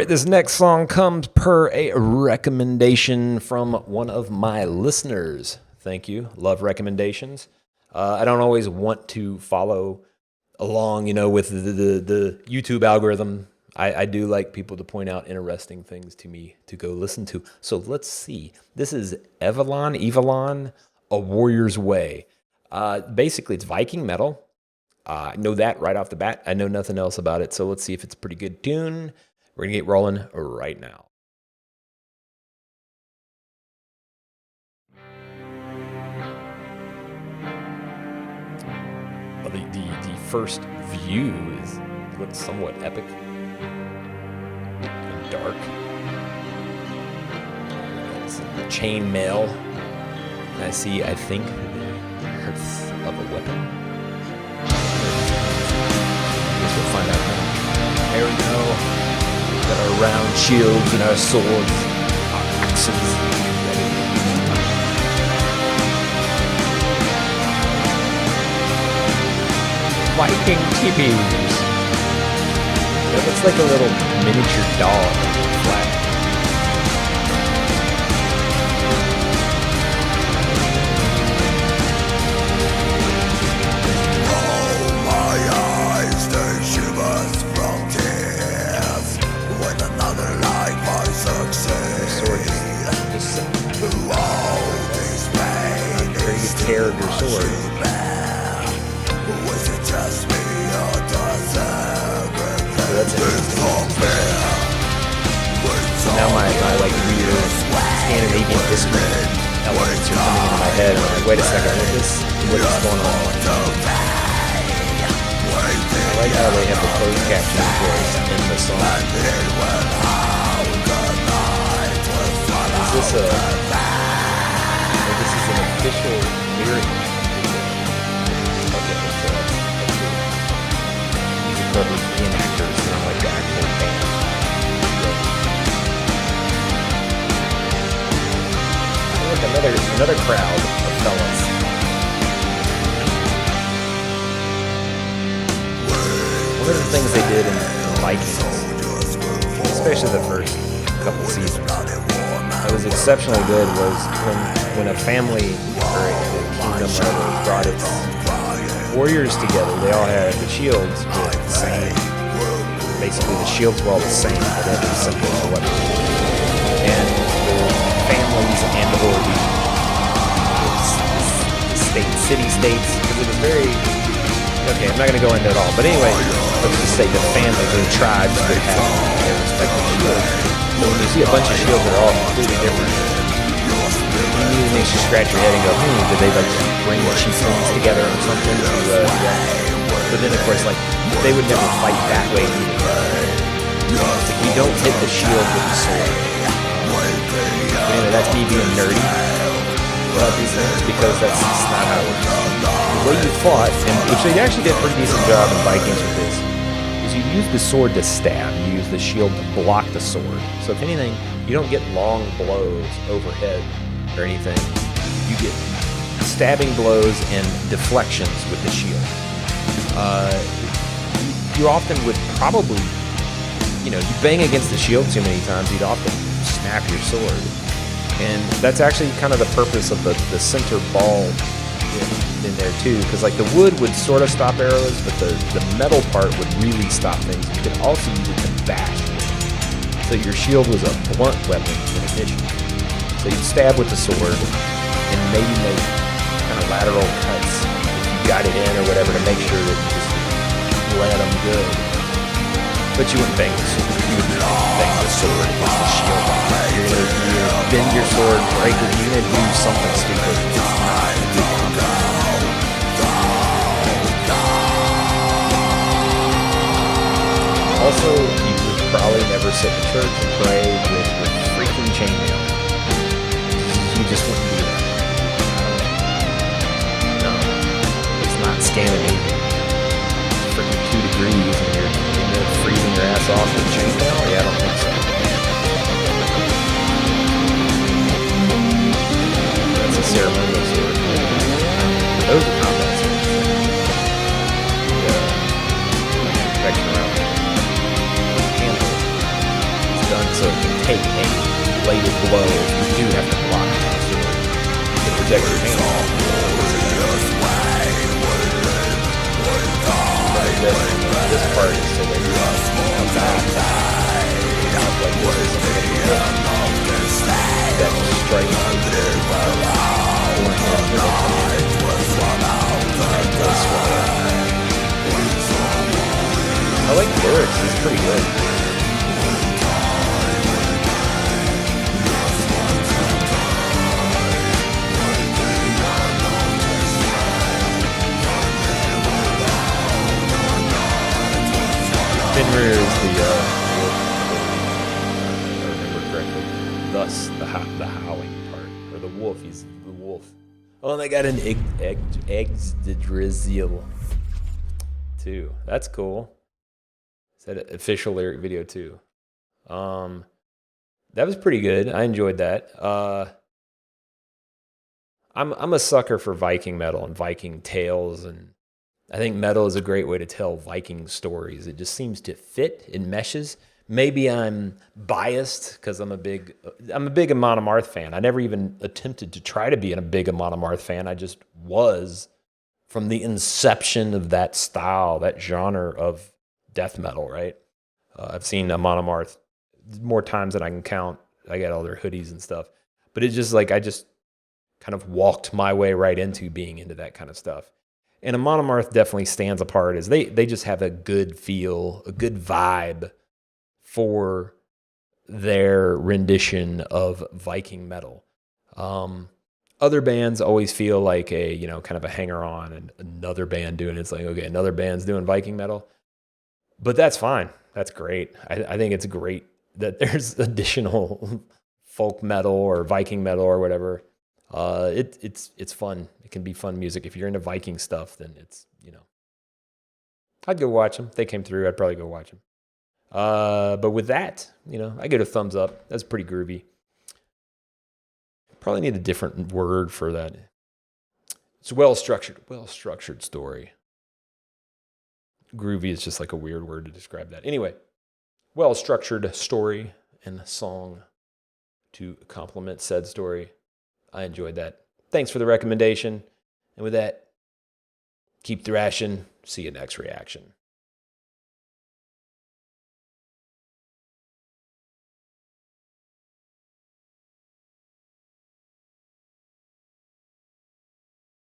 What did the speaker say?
right, this next song comes per a recommendation from one of my listeners. Thank you. Love recommendations. I don't always want to follow along, with the YouTube algorithm. I do like people to point out interesting things to me to go listen to. So let's see. This is Evilon, A Warrior's Way. Basically, it's Viking Metal. I know that right off the bat. I know nothing else about it, so let's see if it's a pretty good tune. We're going to get rolling right now. Well, the first view looks somewhat epic and dark. It's chain mail. And I think, the hearth of a weapon. I guess we'll find out now. There we go. We've got our round shields and our swords, our axes ready. Viking tippies. It looks like a little miniature dog. Flat. Tear of your sword. So that's interesting. So now my like weird Scandinavian history elements are coming into my head. I'm like, wait a second, what is going on? I like how they have the closed caption voice in the song. Is this is an official lyric. Okay, so that's cool. These are probably reenactors, not like the actual band. Look, another crowd of fellas. One of the things they did in Vikings, especially the first couple seasons, that was exceptionally good was when a family or a kingdom brought its warriors together. They all had the shields with the same. Basically, the shields were all the same, but they had the symbols or whatever. And the families and or the city-states, because it was very. Okay, I'm not going to go into it all, but anyway, let's just say the families or the tribes would have their respective shields. So when you see a bunch of shields that are all completely different, it makes you scratch your head and go, did they like bring the chieftains together or something to do that? But then of course, like, they would never fight that way either. Like, you don't hit the shield with the sword. Anyway, that's me being nerdy about these things because that's not how it works. The way you fought, and so you actually did a pretty decent job in Vikings with this, is you use the sword to stab. You use the shield to block the sword. So if anything, you don't get long blows overhead or anything. You get stabbing blows and deflections with the shield. You often would probably, you bang against the shield too many times, you'd often snap your sword. And that's actually kind of the purpose of the center ball in there too, because like the wood would sort of stop arrows, but the metal part would really stop things. You could also use it to bash. So your shield was a blunt weapon in addition. So you'd stab with the sword and maybe make kind of lateral cuts if you got it in or whatever to make sure that you just bled them good. But you wouldn't bang the sword. You would bang the sword against the shield. You're gonna bend your sword, break it. You're gonna do something stupid. It's not a good combat. Also, you would probably never sit in church and pray with freaking chainmail. You just wouldn't do that. No, it's not Scandinavian. It's freaking 2 degrees and you're freezing your ass off with chainmail? Yeah, I don't think so. That's a ceremonial sword. Those are combat swords. Protection around the handle. It's bladed blow, you do have to block the sword to protect your hand. This part is so that you come back without like this is that strike I like the lyrics, it's pretty good. Grimner is the wolf, if I remember correctly. Thus, the howling part, or the wolf. He's the wolf. Oh, and they got an Exdidriziel too. That's cool. Is that an official lyric video too? That was pretty good. I enjoyed that. I'm a sucker for Viking metal and Viking tales, and I think metal is a great way to tell Viking stories. It just seems to fit. It meshes. Maybe I'm biased because I'm a big Amon Amarth fan. I never even attempted to try to be a big Amon Amarth fan. I just was from the inception of that style, that genre of death metal, right? I've seen Amon Amarth more times than I can count. I got all their hoodies and stuff. But it's just like I just kind of walked my way right into being into that kind of stuff. And Amon Amarth definitely stands apart as they just have a good feel, a good vibe for their rendition of Viking metal. Other bands always feel like a, kind of a hanger-on, and another band doing it. It's like, okay, another band's doing Viking metal. But that's fine. That's great. I think it's great that there's additional folk metal or Viking metal or whatever. It's fun. It can be fun music. If you're into Viking stuff, then it's, I'd go watch them. If they came through, I'd probably go watch them. But with that, I get a thumbs up. That's pretty groovy. Probably need a different word for that. It's well-structured story. Groovy is just like a weird word to describe that. Anyway, well-structured story and song to complement said story. I enjoyed that. Thanks for the recommendation. And with that, keep thrashing. See you next reaction.